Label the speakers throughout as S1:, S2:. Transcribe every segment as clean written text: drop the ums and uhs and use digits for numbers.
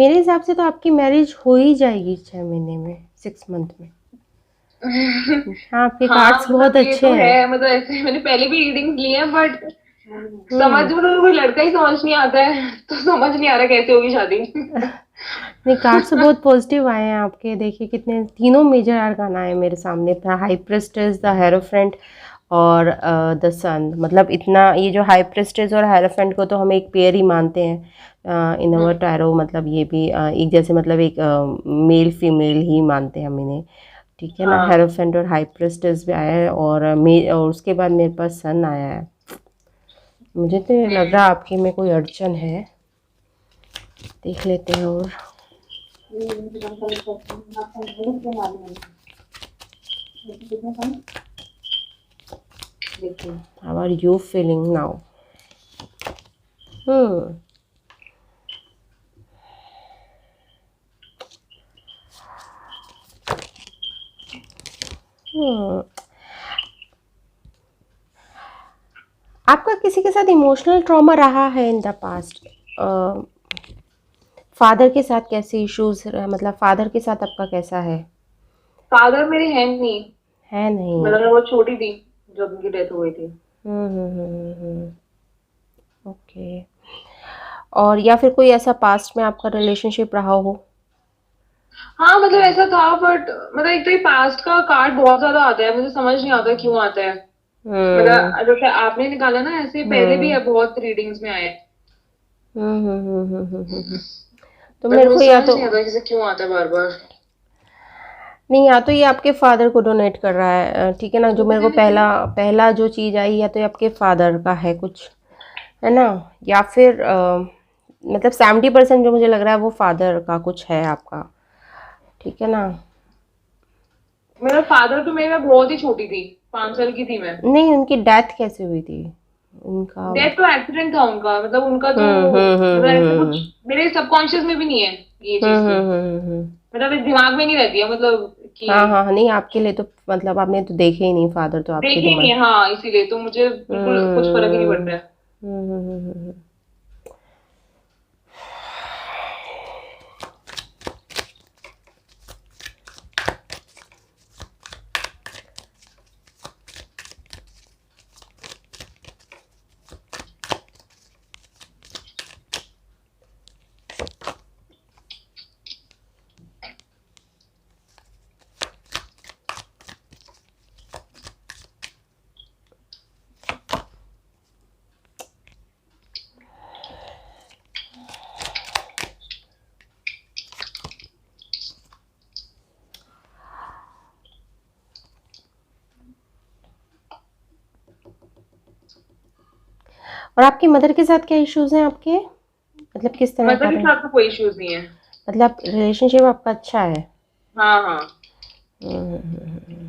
S1: मेरे हिसाब से तो आपकी मैरिज हो ही जाएगी 6 महीने में, 6 मंथ में। हाँ, आपके
S2: हाँ
S1: कार्ड्स बहुत
S2: मतलब ये
S1: अच्छे
S2: तो
S1: हैं।
S2: है, मतलब ऐसे मैंने पहले भी रीडिंग्स लिए हैं बट समझ
S1: हम्म।
S2: मतलब कोई लड़का ही समझ नहीं आता है तो समझ नहीं आ रहा कैसे होगी शादी।
S1: नहीं, कार्ड्स तो बहुत पॉजिटिव आए हैं आपके। देखिए कितने तीनों मेजर अरकान आए मेरे सामने, हाई प्रिस्टेस, द हेरोफ्रेंट और द सन। मतलब इतना, ये जो हाई प्रिस्टेस और हेरोफ्रेंट को तो हम एक पेयर ही मानते हैं इन अवर
S2: हम्म।
S1: टैरो। मतलब ये भी एक जैसे, मतलब एक मेल फीमेल ही मानते हैं हम इन्हें। ठीक है ना।
S2: हाँ।
S1: हेरोफेंट और हाई प्रिस्टेस भी आया है, और उसके बाद मेरे पास सन आया है। मुझे तो ये लग रहा है आपकी में कोई अड़चन है। देख लेते हैं। और how are you feeling now? Hmm. Hmm. आपका किसी के साथ इमोशनल ट्रॉमा रहा है इन द पास्ट? फादर के साथ कैसे इश्यूज, मतलब फादर के साथ आपका कैसा है?
S2: फादर मेरे हैं नहीं,
S1: है नहीं?
S2: मतलब मैं बहुत छोटी थी जब उनकी डेथ हो गई थी।
S1: ओके। और या फिर कोई ऐसा पास्ट में आपका रिलेशनशिप रहा हो?
S2: हाँ मतलब ऐसा था बट मतलब एक तो ये पास्ट का कार्ड बहुत ज्यादा आता है, मुझे समझ नहीं आता क्यों आता है।
S1: हम्म।
S2: मतलब जैसे आपने निकाला ना, ऐसे पहले भी
S1: हम्म।
S2: है बहुत रीडिंग्स में आए,
S1: तो
S2: बट
S1: मेरे
S2: मुझे
S1: को या
S2: समझ
S1: तो,
S2: नहीं आता कि क्यों आता है बार बार।
S1: नहीं, या तो ये आपके फादर को डोनेट कर रहा है, ठीक है ना। जो मेरे को पहला पहला जो चीज़ आई, या तो ये आपके फादर का है कुछ, है ना। या फिर मतलब 70% जो मुझे लग रहा है वो फादर का कुछ है आपका। ठीक है ना।
S2: मेरा फादर तो मेरा बहुत ही छोटी थी, 5 साल की थी मैं।
S1: नहीं, उनकी डेथ कैसे हुई थी उनका?
S2: डेथ तो एक्सीडेंट था उनका, मतलब उनका तो
S1: हम्म। हम्म।
S2: मतलब
S1: हम्म।
S2: ऐसे
S1: हम्म।
S2: कुछ मेरे सबकॉन्शियस में भी नहीं है ये चीज
S1: हम्म।
S2: तो,
S1: हम्म।
S2: मतलब इस दिमाग में नहीं रहती है मतलब कि
S1: हाँ हाँ हाँ, नहीं आपके लिए तो, मतलब आपने तो देखे ही नहीं फादर तो आपके
S2: देखी ही नहीं
S1: दिमाग।
S2: है, हाँ इसीलिए तो मुझे बिल्कुल कुछ फर्क ही नहीं पड़
S1: हम्म।
S2: रहा है।
S1: हम्म। और आपकी मदर के साथ क्या इश्यूज हैं आपके? मतलब किस तरह का
S2: मदर के
S1: रहे?
S2: साथ तो कोई इश्यूज नहीं है।
S1: मतलब रिलेशनशिप आपका अच्छा है?
S2: हाँ हाँ।
S1: हम्म।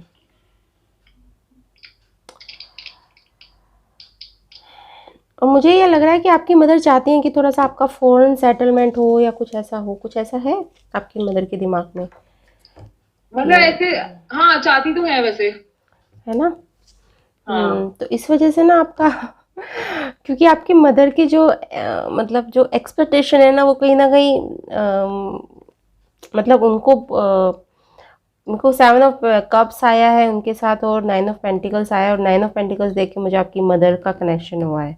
S1: और मुझे ये लग रहा है कि आपकी मदर चाहती हैं कि थोड़ा सा आपका फॉरेन सेटलमेंट हो, या कुछ ऐसा हो, कुछ ऐसा है आपकी मदर के दिमाग में
S2: मतलब
S1: कि,
S2: ऐसे, हाँ चाहती तो है वैसे।
S1: है ना।
S2: हाँ।
S1: तो इस वजह से ना आपका क्योंकि आपकी मदर की जो मतलब जो एक्सपेक्टेशन है ना, वो कहीं ना कहीं मतलब उनको 7 ऑफ कप्स आया है उनके साथ, और 9 ऑफ पेंटिकल्स आया है, और 9 ऑफ पेंटिकल्स देख के मुझे आपकी मदर का कनेक्शन हुआ है।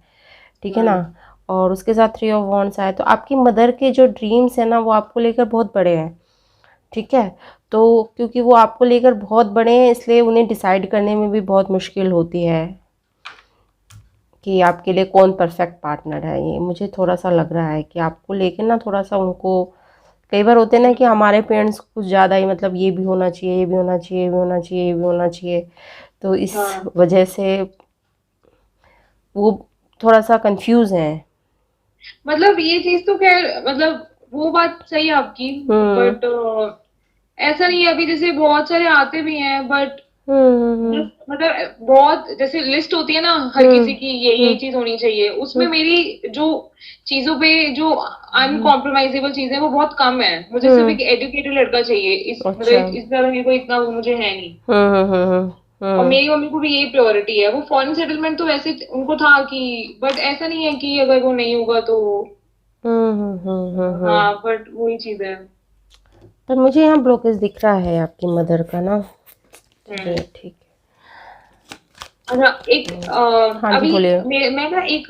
S1: ठीक है ना।
S2: हम्म।
S1: और उसके साथ 3 ऑफ वॉन्ड्स आया, तो आपकी मदर के जो ड्रीम्स है ना वो आपको लेकर बहुत बड़े हैं। ठीक है। तो क्योंकि वो आपको लेकर बहुत बड़े हैं, इसलिए उन्हें डिसाइड करने में भी बहुत मुश्किल होती है कि आपके लिए कौन परफेक्ट पार्टनर है। ये मुझे थोड़ा सा लग रहा है कि आपको लेके ना थोड़ा सा उनको, कई बार होते हैं ना कि हमारे पेरेंट्स कुछ ज़्यादा ही, मतलब ये भी होना चाहिए, ये भी होना चाहिए, ये भी होना चाहिए, ये भी होना चाहिए। तो इस
S2: हाँ
S1: वजह से वो थोड़ा सा कंफ्यूज हैं।
S2: मतलब ये चीज तो खैर मतलब वो बात सही है आपकी,
S1: हम्म।
S2: बट ऐसा नहीं है अभी, जैसे बहुत सारे आते भी हैं बट
S1: हम्म।
S2: मतलब बहुत जैसे लिस्ट होती है ना हर
S1: हम्म।
S2: किसी की, ये
S1: हम्म।
S2: चीज होनी चाहिए, उसमें
S1: हम्म।
S2: मेरी जो चीजों पे जो अनकॉम्प्रोमाइजेबल चीजें वो बहुत कम है। मुझे सिर्फ
S1: हम्म।
S2: एक एजुकेटेड लड़का चाहिए, इस मतलब
S1: अच्छा।
S2: इस तरह मेरे को इतना वो मुझे है नहीं।
S1: हम्म। हम्म।
S2: और
S1: हम्म।
S2: मेरी मम्मी को भी यही प्रायोरिटी है, वो फॉरेन सेटलमेंट तो वैसे उनको था कि, बट ऐसा नहीं है कि अगर वो नहीं होगा तो
S1: हम्म।
S2: हाँ बट वही चीज है।
S1: पर मुझे यहाँ ब्लॉकेज दिख रहा है आपकी मदर का ना। चलिए
S2: हम्म।
S1: ठीक
S2: अच्छा एक
S1: है। हाँ जी
S2: अभी
S1: बोलिए।
S2: मैं ना एक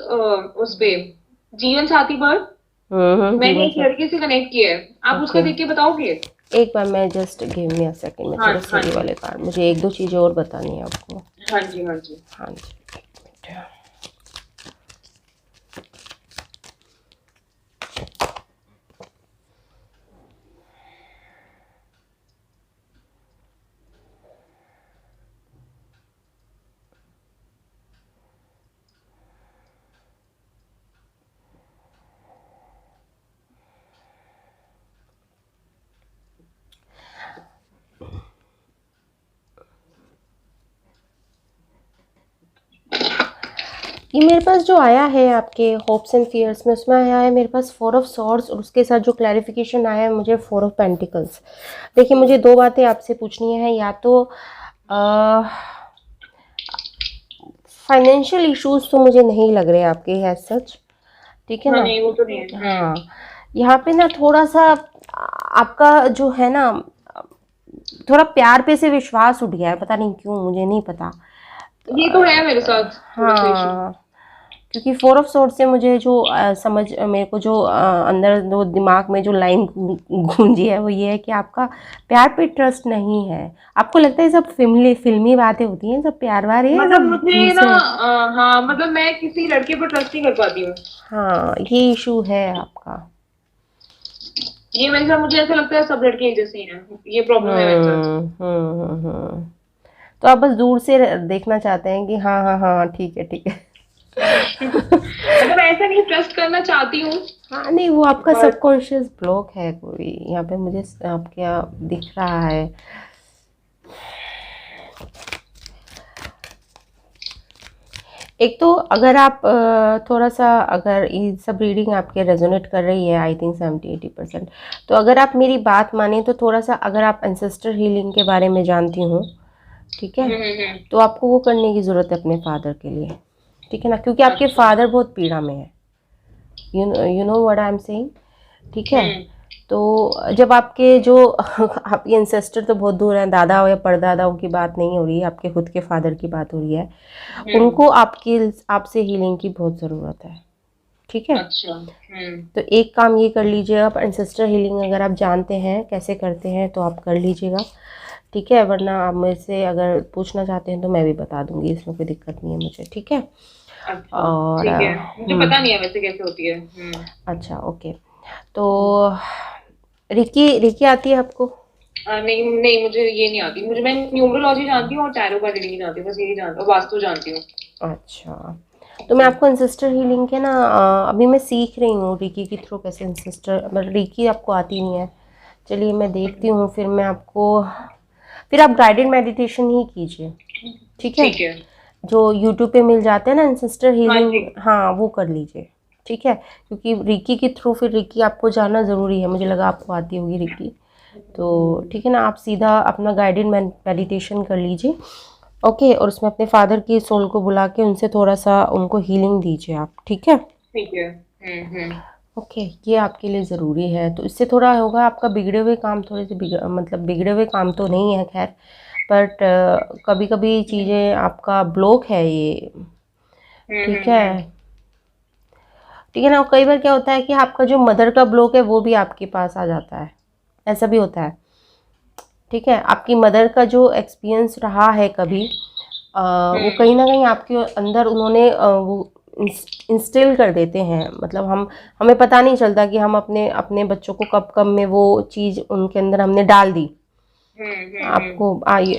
S2: उस पे जीवन साथी पर मैंने
S1: जीवन
S2: एक
S1: सर।
S2: लड़के से कनेक्ट किया है, आप उसका
S1: ओके,
S2: देख के बताओगे?
S1: एक बार मैं just give me a second, मैं
S2: हाँ
S1: थोड़ा
S2: हाँ
S1: सही
S2: जी।
S1: वाले कार्ड, मुझे एक दो चीज़ें और बतानी है आपको।
S2: हाँ जी हाँ जी।
S1: हाँ जी, एक मिनट। ये मेरे पास जो आया है आपके होप्स एंड फियर्स में, उसमें आया है मेरे पास फोर ऑफ सॉर्ड्स, और उसके साथ जो क्लैरिफिकेशन आया है मुझे फोर ऑफ पेंटिकल्स। देखिए मुझे दो बातें आपसे पूछनी है, या तो फाइनेंशियल इश्यूज तो मुझे नहीं लग रहे आपके एज सच, ठीक है
S2: हाँ
S1: ना।
S2: नहीं वो तो नहीं है।
S1: हाँ, यहाँ पे ना थोड़ा सा आपका जो है ना, थोड़ा प्यार पे से विश्वास उठ गया है, पता नहीं क्यों, मुझे नहीं पता।
S2: ये तो है मेरे साथ थोड़ा सा इशू।
S1: हाँ, क्योंकि फोर ऑफ सोर्ड से मुझे जो समझ मेरे को जो अंदर जो दिमाग में जो लाइन गूंजी है वो ये है कि आपका प्यार पे ट्रस्ट नहीं है। आपको लगता है सब फिल्मी फिल्मी बातें होती हैं, सब प्यार वार, ये
S2: मतलब
S1: सब
S2: मुझे
S1: झूठ
S2: ना
S1: से।
S2: हाँ मतलब मैं किसी लड़के पर ट्रस्ट नहीं कर पाती हूँ।
S1: हाँ, ये इशू है आपका।
S2: ये मेरे साथ मुझे ऐसा लगता है सब लड़के एक जैसे ही हैं, ये प्रॉब्लम है मेरे साथ।
S1: हम्म। तो आप बस दूर से देखना चाहते हैं कि हाँ हाँ हाँ ठीक है ठीक है।
S2: मतलब ऐसा नहीं, ट्रस्ट करना चाहती हूँ
S1: हाँ नहीं, वो आपका
S2: बट।
S1: सबकॉन्शियस ब्लॉक है कोई, यहाँ पे मुझे आपके यहाँ दिख रहा है। एक तो अगर आप थोड़ा सा, अगर ये सब रीडिंग आपके रेजोनेट कर रही है, आई थिंक 70-80%, तो अगर आप मेरी बात माने तो थोड़ा सा, अगर आप एंसेस्टर हीलिंग के बारे में जानती हो, ठीक है,
S2: हम्म।
S1: तो आपको वो करने की ज़रूरत है अपने फादर के लिए, ठीक है ना, क्योंकि आपके
S2: अच्छा।
S1: फादर बहुत पीड़ा में है। You know what I am saying, ठीक है।
S2: हम्म
S1: तो जब आपके जो आपके इंसेस्टर तो बहुत दूर हैं, दादा या परदादाओं की बात नहीं हो रही है, आपके खुद के फादर की बात हो रही है,
S2: हम्म।
S1: उनको आपकी आपसे हीलिंग की बहुत ज़रूरत है, ठीक है।
S2: अच्छा।
S1: तो एक काम ये कर लीजिए, आप एंसेस्टर हीलिंग अगर आप जानते हैं कैसे करते हैं तो आप कर लीजिएगा, ठीक है, वरना आप मेरे से अगर पूछना चाहते हैं तो मैं भी बता दूंगी, इसमें कोई दिक्कत नहीं है मुझे, ठीक है।
S2: अच्छा
S1: और
S2: ठीक है, मुझे पता नहीं है वैसे कैसे होती है।
S1: अच्छा ओके। तो रिकी रिकी आती है आपको?
S2: नहीं नहीं मुझे ये नहीं आती, मुझे मैं न्यूमरोलॉजी जानती हूँ और टैरो कार्ड रीडिंग जानती हूँ, बस यही जानती हूँ, वास्तु जानती हूँ।
S1: अच्छा, तो मैं आपको इंसिस्टर हीलिंग के ना अभी मैं सीख रही हूँ रिकी के थ्रू कैसे इंसिस्टर, मतलब रिकी आपको आती नहीं है, चलिए मैं देखती हूँ, फिर मैं आपको, फिर आप गाइडेड मेडिटेशन ही कीजिए, ठीक है।
S2: ठीक है।
S1: जो यूट्यूब पे मिल जाते हैं ना इंसिस्टर
S2: हाँ
S1: हीलिंग,
S2: जी।
S1: हाँ वो कर लीजिए, ठीक है, क्योंकि रिकी के थ्रू फिर रिकी आपको जानना ज़रूरी है, मुझे लगा आपको आती होगी रिकी, तो ठीक है ना, आप सीधा अपना गाइडेड मेडिटेशन कर लीजिए, ओके, और उसमें अपने फादर की सोल को बुला के उनसे थोड़ा सा उनको हीलिंग दीजिए आप, ठीक है।
S2: ठीक है। हम्म।
S1: ओके, ये आपके लिए ज़रूरी है, तो इससे थोड़ा होगा आपका बिगड़े हुए काम, थोड़े से मतलब बिगड़े हुए काम तो नहीं है खैर, बट कभी कभी चीज़ें आपका ब्लॉक है ये, ठीक है,
S2: हम्म।
S1: ठीक है ना। और कई बार क्या होता है कि आपका जो मदर का ब्लॉक है वो भी आपके पास आ जाता है, ऐसा भी होता है, ठीक है, आपकी मदर का जो एक्सपीरियंस रहा है कभी वो कहीं ना कहीं आपके अंदर उन्होंने वो इंस्टिल कर देते हैं, मतलब हमें पता नहीं चलता कि हम अपने अपने बच्चों को कब कब में वो चीज़ उनके अंदर हमने डाल दी, आपको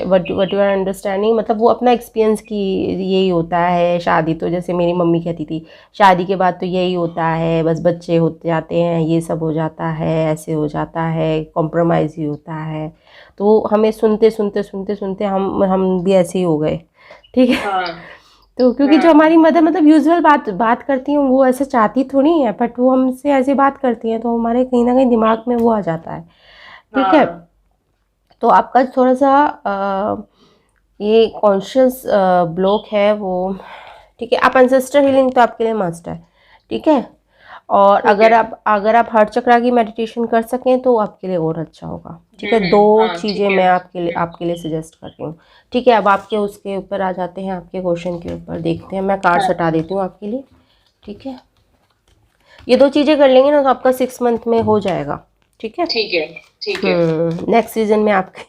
S1: वट यू आर अंडरस्टैंडिंग, मतलब वो अपना एक्सपीरियंस की, यही होता है शादी तो, जैसे मेरी मम्मी कहती थी शादी के बाद तो यही होता है, बस बच्चे होते जाते हैं, ये सब हो जाता है, ऐसे हो जाता है, कॉम्प्रोमाइज़ ही होता है, तो हमें सुनते सुनते सुनते सुनते हम भी ऐसे ही हो गए, ठीक है।
S2: हाँ
S1: तो क्योंकि जो
S2: हाँ
S1: हमारी मदर मतलब यूजुअल बात बात करती हैं, वो ऐसे चाहती थोड़ी है, बट वो हमसे ऐसी बात करती हैं तो हमारे कहीं ना कहीं दिमाग में वो आ जाता है, ठीक है।
S2: हाँ।
S1: तो आपका थोड़ा सा ये कॉन्शियस ब्लॉक है वो, ठीक है, आप एंसेस्टर हीलिंग तो आपके लिए मस्ट है, ठीक है। और
S2: ठीक
S1: अगर
S2: है।
S1: आप हर चक्रा की मेडिटेशन कर सकें तो आपके लिए और अच्छा होगा। ठीक है, दो
S2: हाँ
S1: चीज़ें
S2: ठीक है।
S1: मैं आपके लिए सजेस्ट कर रही हूँ। ठीक है, अब आपके उसके ऊपर आ जाते हैं, आपके क्वेश्चन के ऊपर देखते हैं। मैं कार्ड्स
S2: हाँ
S1: हटा देती हूँ आपके लिए। ठीक है, ये दो चीज़ें कर लेंगे ना तो आपका 6 मंथ में हो जाएगा। ठीक है।
S2: ठीक है। ठीक है।
S1: नेक्स्ट सीजन में आपके